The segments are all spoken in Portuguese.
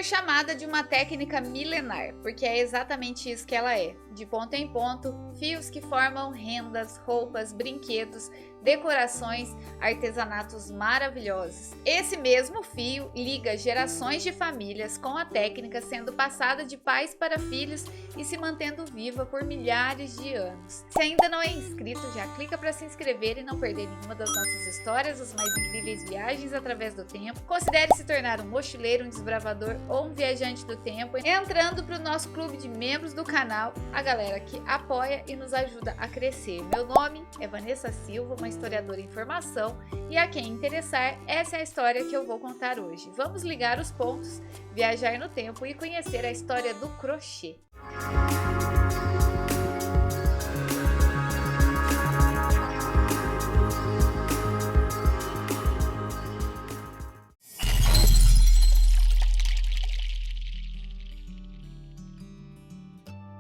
chamada de uma técnica milenar, porque é exatamente isso que ela é. De ponto em ponto, fios que formam rendas, roupas, brinquedos, decorações, artesanatos maravilhosos. Esse mesmo fio liga gerações de famílias com a técnica sendo passada de pais para filhos e se mantendo viva por milhares de anos. Se ainda não é inscrito, já clica para se inscrever e não perder nenhuma das nossas histórias, as mais incríveis viagens através do tempo. Considere se tornar um mochileiro, um desbravador ou um viajante do tempo, entrando para o nosso clube de membros do canal, a galera que apoia e nos ajuda a crescer. Meu nome é Vanessa Silva, uma historiadora em formação, e a quem interessar, essa é a história que eu vou contar hoje. Vamos ligar os pontos, viajar no tempo e conhecer a história do crochê.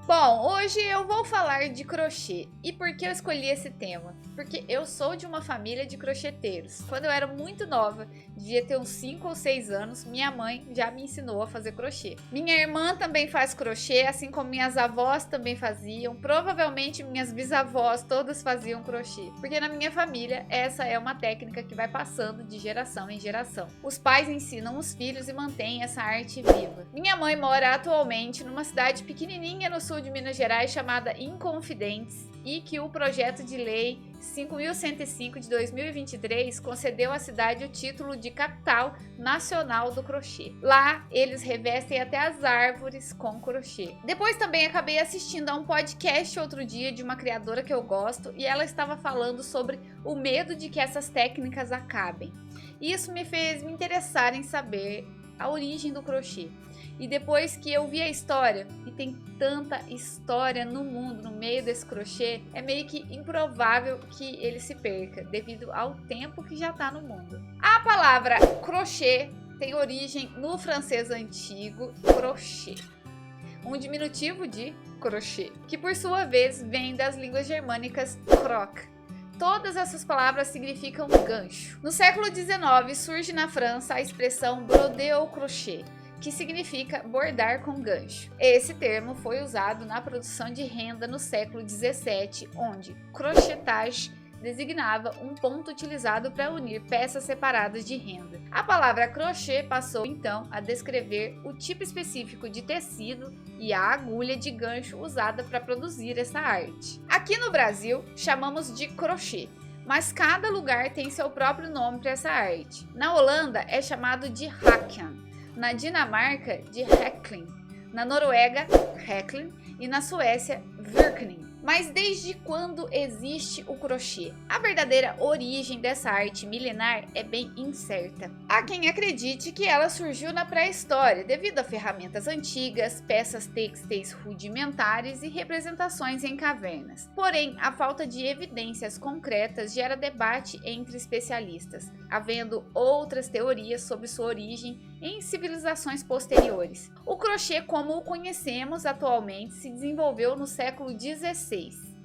Bom, hoje eu vou falar de crochê. E por que eu escolhi esse tema? Porque eu sou de uma família de crocheteiros. Quando eu era muito nova, devia ter uns 5 ou 6 anos, minha mãe já me ensinou a fazer crochê. Minha irmã também faz crochê, assim como minhas avós também faziam. Provavelmente minhas bisavós todas faziam crochê. Porque na minha família, essa é uma técnica que vai passando de geração em geração. Os pais ensinam os filhos e mantêm essa arte viva. Minha mãe mora atualmente numa cidade pequenininha no sul de Minas Gerais chamada Inconfidentes, e que o projeto de lei 5.105 de 2023 concedeu à cidade o título de capital nacional do crochê. Lá eles revestem até as árvores com crochê. Depois também acabei assistindo a um podcast outro dia de uma criadora que eu gosto, e ela estava falando sobre o medo de que essas técnicas acabem. Isso me fez me interessar em saber a origem do crochê. E depois que eu vi a história, e tem tanta história no mundo, no meio desse crochê, é meio que improvável que ele se perca, devido ao tempo que já está no mundo. A palavra crochê tem origem no francês antigo, crochet, um diminutivo de crochê, que por sua vez vem das línguas germânicas croc. Todas essas palavras significam gancho. No século XIX surge na França a expressão broder au crochet, que significa bordar com gancho. Esse termo foi usado na produção de renda no século XVII, onde crochetage designava um ponto utilizado para unir peças separadas de renda. A palavra crochê passou então a descrever o tipo específico de tecido e a agulha de gancho usada para produzir essa arte. Aqui no Brasil, chamamos de crochê, mas cada lugar tem seu próprio nome para essa arte. Na Holanda é chamado de hakken, na Dinamarca de häkling, na Noruega häkling e na Suécia virkning. Mas desde quando existe o crochê? A verdadeira origem dessa arte milenar é bem incerta. Há quem acredite que ela surgiu na pré-história, devido a ferramentas antigas, peças têxteis rudimentares e representações em cavernas. Porém, a falta de evidências concretas gera debate entre especialistas, havendo outras teorias sobre sua origem em civilizações posteriores. O crochê, como o conhecemos atualmente, se desenvolveu no século XVI.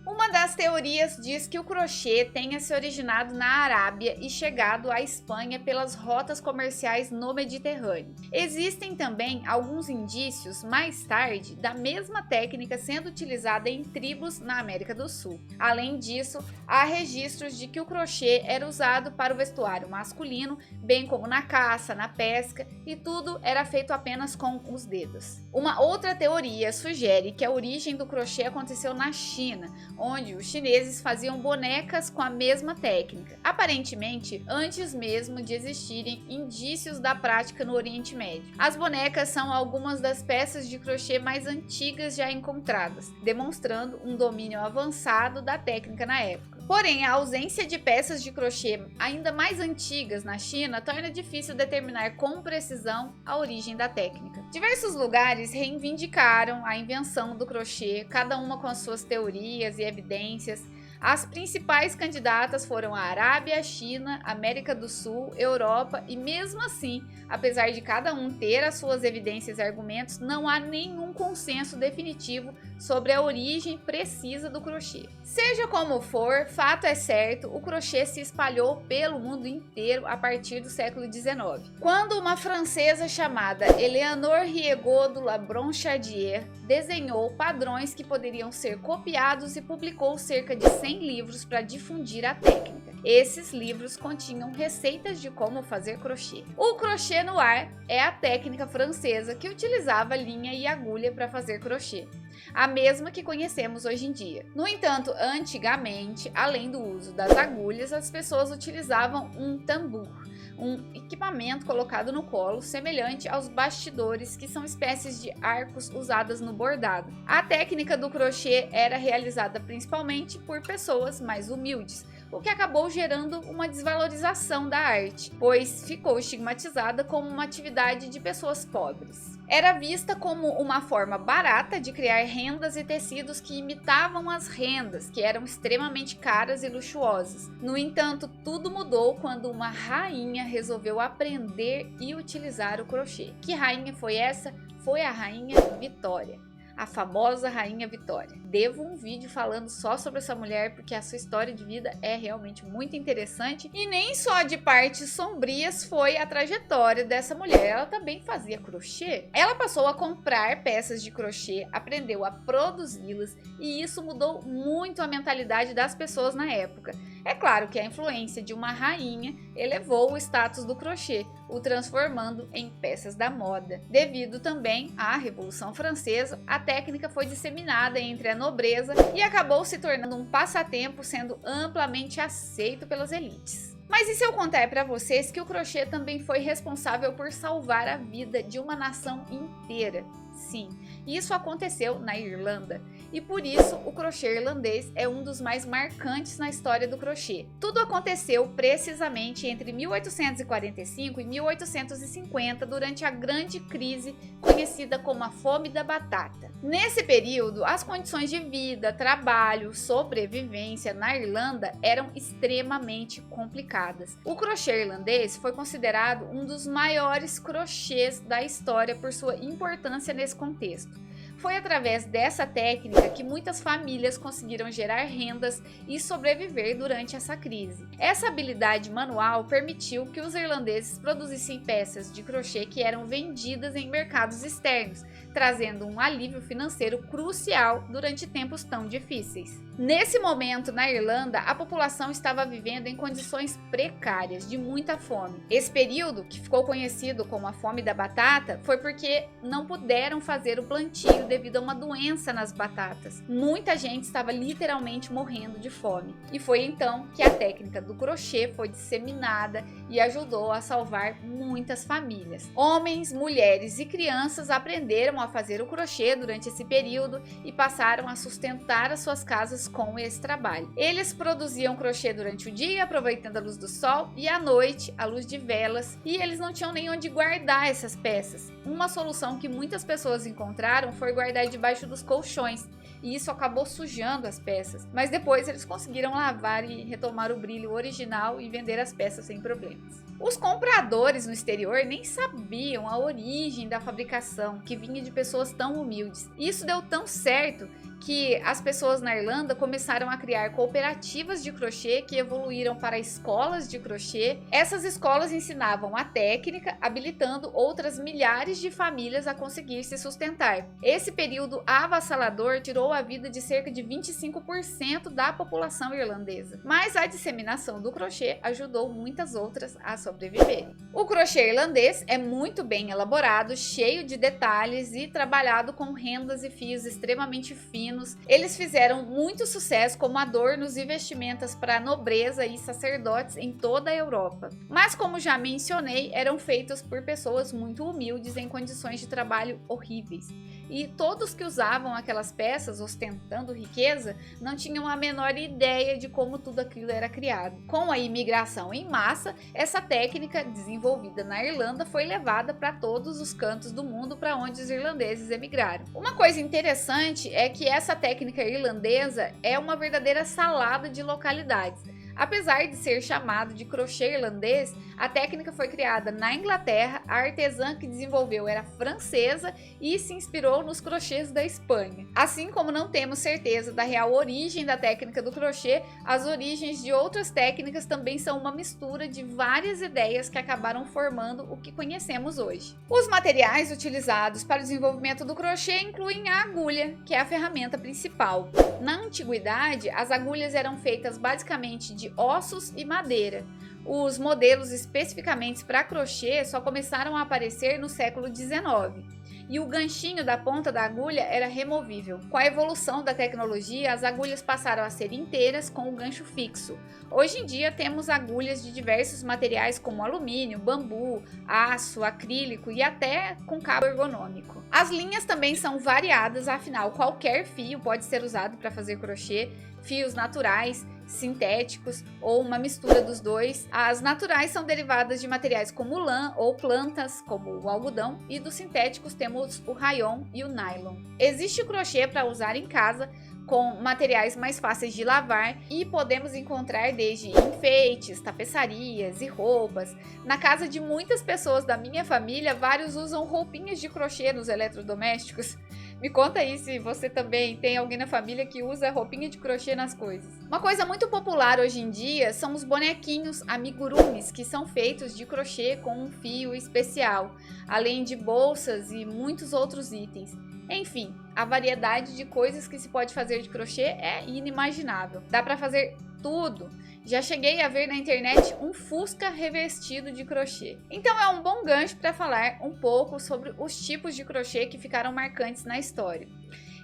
Uma das teorias diz que o crochê tenha se originado na Arábia e chegado à Espanha pelas rotas comerciais no Mediterrâneo. Existem também alguns indícios, mais tarde, da mesma técnica sendo utilizada em tribos na América do Sul. Além disso, há registros de que o crochê era usado para o vestuário masculino, bem como na caça, na pesca, e tudo era feito apenas com os dedos. Uma outra teoria sugere que a origem do crochê aconteceu na China, onde os chineses faziam bonecas com a mesma técnica, aparentemente antes mesmo de existirem indícios da prática no Oriente Médio. As bonecas são algumas das peças de crochê mais antigas já encontradas, demonstrando um domínio avançado da técnica na época. Porém, a ausência de peças de crochê ainda mais antigas na China torna difícil determinar com precisão a origem da técnica. Diversos lugares reivindicaram a invenção do crochê, cada uma com as suas teorias e evidências. As principais candidatas foram a Arábia, a China, América do Sul, Europa, e mesmo assim, apesar de cada um ter as suas evidências e argumentos, não há nenhum um consenso definitivo sobre a origem precisa do crochê. Seja como for, fato é certo, o crochê se espalhou pelo mundo inteiro a partir do século XIX, quando uma francesa chamada Eleanore Rigaud du Labron-Chardier desenhou padrões que poderiam ser copiados e publicou cerca de 100 livros para difundir a técnica. Esses livros continham receitas de como fazer crochê. O crochê no ar é a técnica francesa que utilizava linha e agulha para fazer crochê, a mesma que conhecemos hoje em dia. No entanto, antigamente, além do uso das agulhas, as pessoas utilizavam um tambour, um equipamento colocado no colo, semelhante aos bastidores, que são espécies de arcos usadas no bordado. A técnica do crochê era realizada principalmente por pessoas mais humildes, o que acabou gerando uma desvalorização da arte, pois ficou estigmatizada como uma atividade de pessoas pobres. Era vista como uma forma barata de criar rendas e tecidos que imitavam as rendas, que eram extremamente caras e luxuosas. No entanto, tudo mudou quando uma rainha resolveu aprender e utilizar o crochê. Que rainha foi essa? Foi a rainha Vitória. A famosa Rainha Vitória. Devo um vídeo falando só sobre essa mulher, porque a sua história de vida é realmente muito interessante, e nem só de partes sombrias foi a trajetória dessa mulher, ela também fazia crochê. Ela passou a comprar peças de crochê, aprendeu a produzi-las, e isso mudou muito a mentalidade das pessoas na época. É claro que a influência de uma rainha elevou o status do crochê, o transformando em peças da moda. Devido também à Revolução Francesa, a técnica foi disseminada entre a nobreza e acabou se tornando um passatempo, sendo amplamente aceito pelas elites. Mas e se eu contar para vocês que o crochê também foi responsável por salvar a vida de uma nação inteira? Sim, isso aconteceu na Irlanda, e por isso o crochê irlandês é um dos mais marcantes na história do crochê. Tudo aconteceu precisamente entre 1845 e 1850, durante a grande crise conhecida como a Fome da Batata. Nesse período, as condições de vida, trabalho, sobrevivência na Irlanda eram extremamente complicadas. O crochê irlandês foi considerado um dos maiores crochês da história por sua importância nesse contexto. Foi através dessa técnica que muitas famílias conseguiram gerar rendas e sobreviver durante essa crise. Essa habilidade manual permitiu que os irlandeses produzissem peças de crochê que eram vendidas em mercados externos, trazendo um alívio financeiro crucial durante tempos tão difíceis. Nesse momento, na Irlanda, a população estava vivendo em condições precárias, de muita fome. Esse período, que ficou conhecido como a Fome da Batata, foi porque não puderam fazer o plantio devido a uma doença nas batatas. Muita gente estava literalmente morrendo de fome. E foi então que a técnica do crochê foi disseminada e ajudou a salvar muitas famílias. Homens, mulheres e crianças aprenderam a fazer o crochê durante esse período e passaram a sustentar as suas casas com esse trabalho. Eles produziam crochê durante o dia, aproveitando a luz do sol, e à noite, a luz de velas, e eles não tinham nem onde guardar essas peças. Uma solução que muitas pessoas encontraram foi guardar debaixo dos colchões, e isso acabou sujando as peças, mas depois eles conseguiram lavar e retomar o brilho original e vender as peças sem problemas. Os compradores no exterior nem sabiam a origem da fabricação, que vinha de pessoas tão humildes. Isso deu tão certo que as pessoas na Irlanda começaram a criar cooperativas de crochê que evoluíram para escolas de crochê. Essas escolas ensinavam a técnica, habilitando outras milhares de famílias a conseguir se sustentar. Esse período avassalador tirou a vida de cerca de 25% da população irlandesa, mas a disseminação do crochê ajudou muitas outras a sobreviverem. O crochê irlandês é muito bem elaborado, cheio de detalhes e trabalhado com rendas e fios extremamente finos. Eles fizeram muito sucesso como adornos e vestimentas para a nobreza e sacerdotes em toda a Europa. Mas, como já mencionei, eram feitos por pessoas muito humildes em condições de trabalho horríveis. E todos que usavam aquelas peças ostentando riqueza não tinham a menor ideia de como tudo aquilo era criado. Com a imigração em massa, essa técnica desenvolvida na Irlanda foi levada para todos os cantos do mundo para onde os irlandeses emigraram. Uma coisa interessante é que essa técnica irlandesa é uma verdadeira salada de localidades. Apesar de ser chamado de crochê irlandês, a técnica foi criada na Inglaterra, a artesã que desenvolveu era francesa e se inspirou nos crochês da Espanha. Assim como não temos certeza da real origem da técnica do crochê, as origens de outras técnicas também são uma mistura de várias ideias que acabaram formando o que conhecemos hoje. Os materiais utilizados para o desenvolvimento do crochê incluem a agulha, que é a ferramenta principal. Na antiguidade, as agulhas eram feitas basicamente de ossos e madeira. Os modelos especificamente para crochê só começaram a aparecer no século XIX. E o ganchinho da ponta da agulha era removível. Com a evolução da tecnologia, as agulhas passaram a ser inteiras com o gancho fixo. Hoje em dia temos agulhas de diversos materiais como alumínio, bambu, aço, acrílico e até com cabo ergonômico. As linhas também são variadas, afinal qualquer fio pode ser usado para fazer crochê, fios naturais, sintéticos ou uma mistura dos dois. As naturais são derivadas de materiais como lã ou plantas, como o algodão, e dos sintéticos temos o rayon e o nylon. Existe o crochê para usar em casa, com materiais mais fáceis de lavar e podemos encontrar desde enfeites, tapeçarias e roupas. Na casa de muitas pessoas da minha família, vários usam roupinhas de crochê nos eletrodomésticos. Me conta aí se você também tem alguém na família que usa roupinha de crochê nas coisas. Uma coisa muito popular hoje em dia são os bonequinhos amigurumis, que são feitos de crochê com um fio especial, além de bolsas e muitos outros itens. Enfim, a variedade de coisas que se pode fazer de crochê é inimaginável. Dá para fazer tudo. Já cheguei a ver na internet um Fusca revestido de crochê. Então é um bom gancho para falar um pouco sobre os tipos de crochê que ficaram marcantes na história.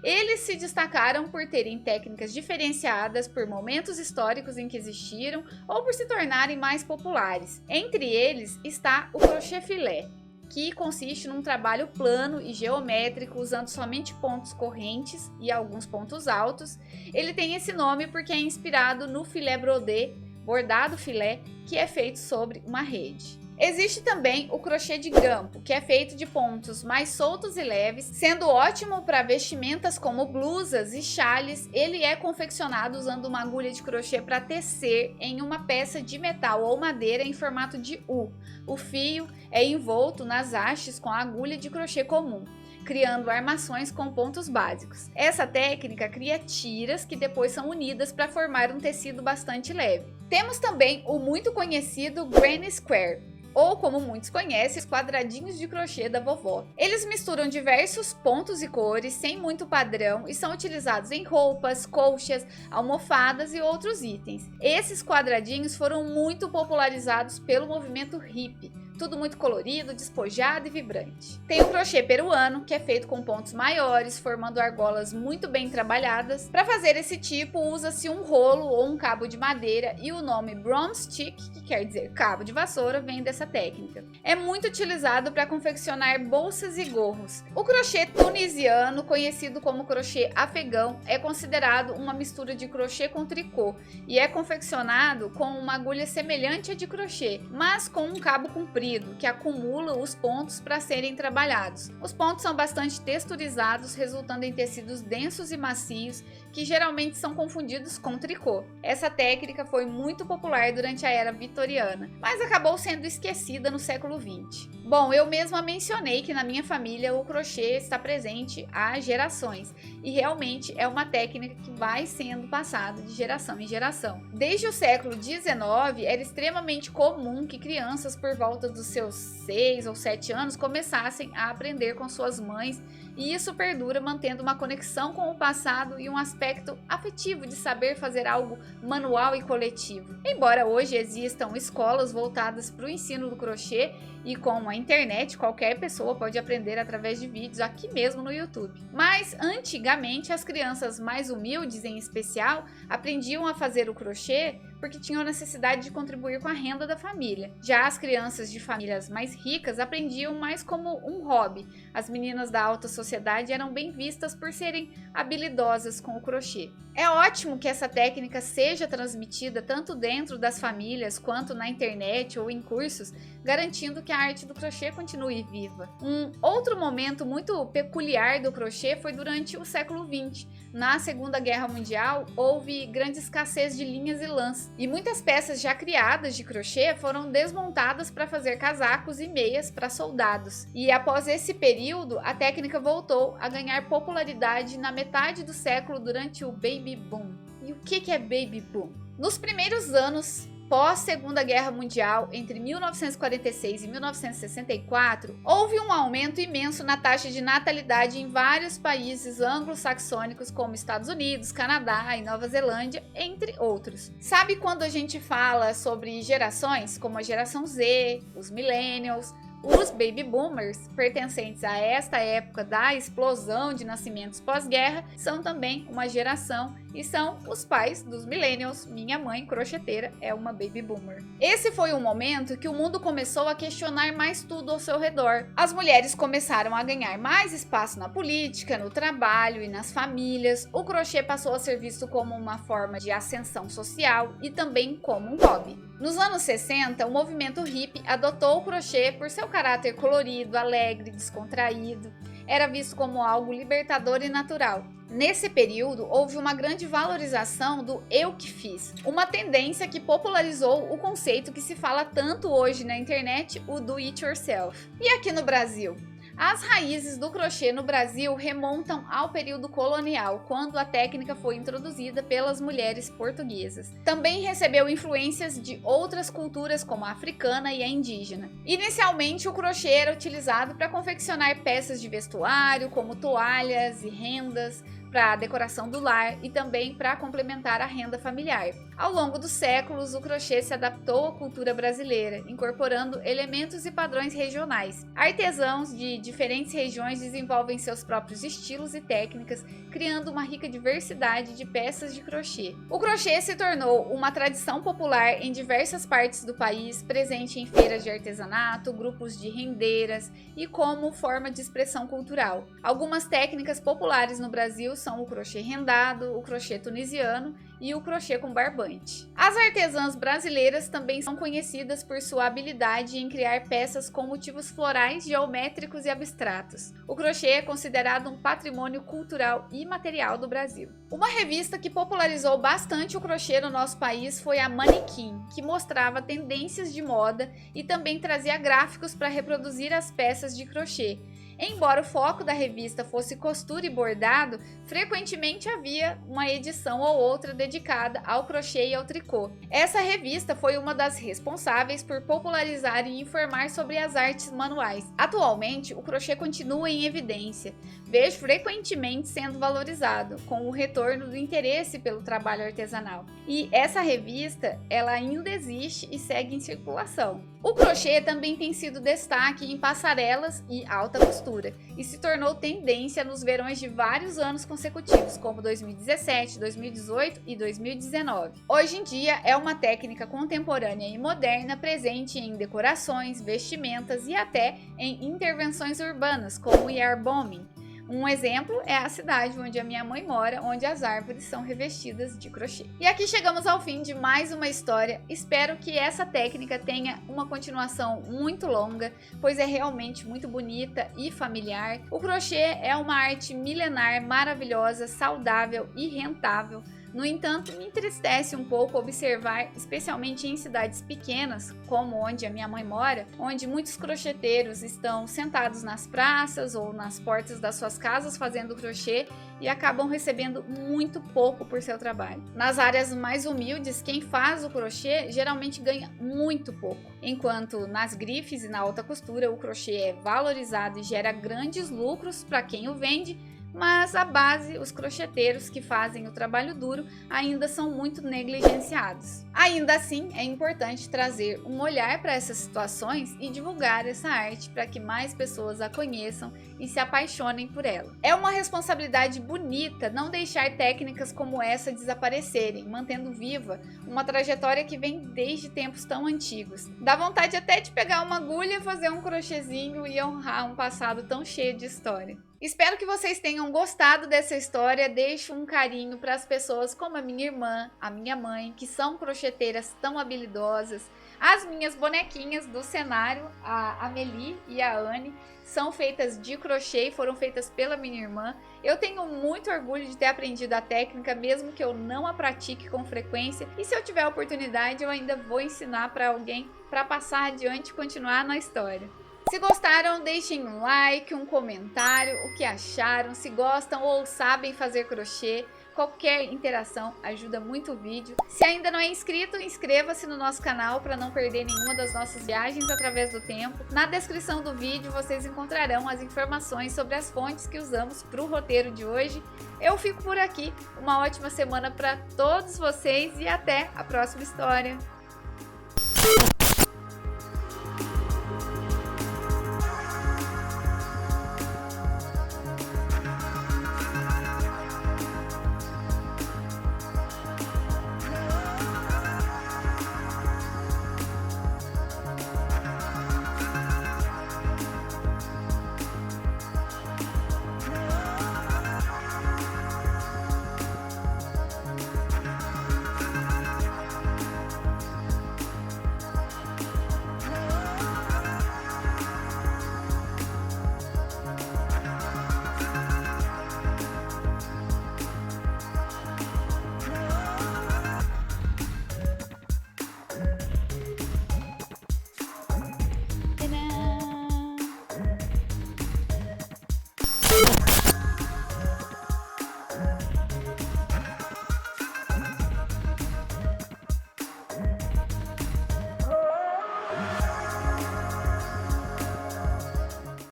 Eles se destacaram por terem técnicas diferenciadas por momentos históricos em que existiram ou por se tornarem mais populares. Entre eles está o crochê filé, que consiste num trabalho plano e geométrico usando somente pontos correntes e alguns pontos altos. Ele tem esse nome porque é inspirado no filé brodé, bordado filé, que é feito sobre uma rede. Existe também o crochê de grampo, que é feito de pontos mais soltos e leves, sendo ótimo para vestimentas como blusas e xales. Ele é confeccionado usando uma agulha de crochê para tecer em uma peça de metal ou madeira em formato de U. O fio é envolto nas hastes com a agulha de crochê comum, criando armações com pontos básicos. Essa técnica cria tiras que depois são unidas para formar um tecido bastante leve. Temos também o muito conhecido Granny Square, ou como muitos conhecem, os quadradinhos de crochê da vovó. Eles misturam diversos pontos e cores sem muito padrão e são utilizados em roupas, colchas, almofadas e outros itens. Esses quadradinhos foram muito popularizados pelo movimento hippie. Tudo muito colorido, despojado e vibrante. Tem o crochê peruano, que é feito com pontos maiores, formando argolas muito bem trabalhadas. Para fazer esse tipo, usa-se um rolo ou um cabo de madeira e o nome broomstick, que quer dizer cabo de vassoura, vem dessa técnica. É muito utilizado para confeccionar bolsas e gorros. O crochê tunisiano, conhecido como crochê afegão, é considerado uma mistura de crochê com tricô e é confeccionado com uma agulha semelhante à de crochê, mas com um cabo comprido que acumula os pontos para serem trabalhados. Os pontos são bastante texturizados, resultando em tecidos densos e macios que geralmente são confundidos com tricô. Essa técnica foi muito popular durante a era vitoriana, mas acabou sendo esquecida no século XX. Bom, eu mesma mencionei que na minha família o crochê está presente há gerações e realmente é uma técnica que vai sendo passada de geração em geração. Desde o século XIX era extremamente comum que crianças por volta dos seus 6 ou 7 anos começassem a aprender com suas mães, e isso perdura mantendo uma conexão com o passado e um aspecto afetivo de saber fazer algo manual e coletivo. Embora hoje existam escolas voltadas para o ensino do crochê e com a internet qualquer pessoa pode aprender através de vídeos aqui mesmo no YouTube. Mas antigamente as crianças mais humildes em especial aprendiam a fazer o crochê porque tinham necessidade de contribuir com a renda da família. Já as crianças de famílias mais ricas aprendiam mais como um hobby. As meninas da alta sociedade eram bem vistas por serem habilidosas com o crochê. É ótimo que essa técnica seja transmitida tanto dentro das famílias quanto na internet ou em cursos, garantindo que a arte do crochê continue viva. Um outro momento muito peculiar do crochê foi durante o século XX. Na Segunda Guerra Mundial, houve grande escassez de linhas e lãs, anos. E muitas peças já criadas de crochê foram desmontadas para fazer casacos e meias para soldados. E após esse período, a técnica voltou a ganhar popularidade na metade do século durante o Baby Boom. E o que é Baby Boom? Nos primeiros anos pós-Segunda Guerra Mundial, entre 1946 e 1964, houve um aumento imenso na taxa de natalidade em vários países anglo-saxônicos, como Estados Unidos, Canadá e Nova Zelândia, entre outros. Sabe quando a gente fala sobre gerações, como a geração Z, os millennials, os baby boomers, pertencentes a esta época da explosão de nascimentos pós-guerra, são também uma geração e são os pais dos millennials. Minha mãe, crocheteira, é uma baby boomer. Esse foi o momento que o mundo começou a questionar mais tudo ao seu redor. As mulheres começaram a ganhar mais espaço na política, no trabalho e nas famílias. O crochê passou a ser visto como uma forma de ascensão social e também como um hobby. Nos anos 60, o movimento hippie adotou o crochê por seu caráter colorido, alegre, descontraído. Era visto como algo libertador e natural. Nesse período, houve uma grande valorização do eu que fiz, uma tendência que popularizou o conceito que se fala tanto hoje na internet, o do it yourself. E aqui no Brasil? As raízes do crochê no Brasil remontam ao período colonial, quando a técnica foi introduzida pelas mulheres portuguesas. Também recebeu influências de outras culturas, como a africana e a indígena. Inicialmente, o crochê era utilizado para confeccionar peças de vestuário, como toalhas e rendas, para a decoração do lar e também para complementar a renda familiar. Ao longo dos séculos, o crochê se adaptou à cultura brasileira, incorporando elementos e padrões regionais. Artesãos de diferentes regiões desenvolvem seus próprios estilos e técnicas, criando uma rica diversidade de peças de crochê. O crochê se tornou uma tradição popular em diversas partes do país, presente em feiras de artesanato, grupos de rendeiras e como forma de expressão cultural. Algumas técnicas populares no Brasil são o crochê rendado, o crochê tunisiano e o crochê com barbante. As artesãs brasileiras também são conhecidas por sua habilidade em criar peças com motivos florais, geométricos e abstratos. O crochê é considerado um patrimônio cultural e material do Brasil. Uma revista que popularizou bastante o crochê no nosso país foi a Manequim, que mostrava tendências de moda e também trazia gráficos para reproduzir as peças de crochê. Embora o foco da revista fosse costura e bordado, frequentemente havia uma edição ou outra dedicada ao crochê e ao tricô. Essa revista foi uma das responsáveis por popularizar e informar sobre as artes manuais. Atualmente, o crochê continua em evidência. Vejo frequentemente sendo valorizado, com o retorno do interesse pelo trabalho artesanal. E essa revista, ela ainda existe e segue em circulação. O crochê também tem sido destaque em passarelas e alta costura, e se tornou tendência nos verões de vários anos consecutivos, como 2017, 2018 e 2019. Hoje em dia, é uma técnica contemporânea e moderna presente em decorações, vestimentas e até em intervenções urbanas, como o yard-bombing. Um exemplo é a cidade onde a minha mãe mora, onde as árvores são revestidas de crochê. E aqui chegamos ao fim de mais uma história. Espero que essa técnica tenha uma continuação muito longa, pois é realmente muito bonita e familiar. O crochê é uma arte milenar, maravilhosa, saudável e rentável. No entanto, me entristece um pouco observar, especialmente em cidades pequenas, como onde a minha mãe mora, onde muitos crocheteiros estão sentados nas praças ou nas portas das suas casas fazendo crochê e acabam recebendo muito pouco por seu trabalho. Nas áreas mais humildes, quem faz o crochê geralmente ganha muito pouco, enquanto nas grifes e na alta costura o crochê é valorizado e gera grandes lucros para quem o vende, mas a base, os crocheteiros que fazem o trabalho duro, ainda são muito negligenciados. Ainda assim, é importante trazer um olhar para essas situações e divulgar essa arte para que mais pessoas a conheçam e se apaixonem por ela. É uma responsabilidade bonita não deixar técnicas como essa desaparecerem, mantendo viva uma trajetória que vem desde tempos tão antigos. Dá vontade até de pegar uma agulha, fazer um crochêzinho e honrar um passado tão cheio de história. Espero que vocês tenham gostado dessa história. Deixo um carinho para as pessoas como a minha irmã, a minha mãe, que são crocheteiras tão habilidosas. As minhas bonequinhas do cenário, a Amelie e a Anne, são feitas de crochê e foram feitas pela minha irmã. Eu tenho muito orgulho de ter aprendido a técnica, mesmo que eu não a pratique com frequência. E se eu tiver a oportunidade, eu ainda vou ensinar para alguém para passar adiante e continuar na história. Se gostaram, deixem um like, um comentário, o que acharam, se gostam ou sabem fazer crochê. Qualquer interação ajuda muito o vídeo. Se ainda não é inscrito, inscreva-se no nosso canal para não perder nenhuma das nossas viagens através do tempo. Na descrição do vídeo vocês encontrarão as informações sobre as fontes que usamos para o roteiro de hoje. Eu fico por aqui, uma ótima semana para todos vocês e até a próxima história!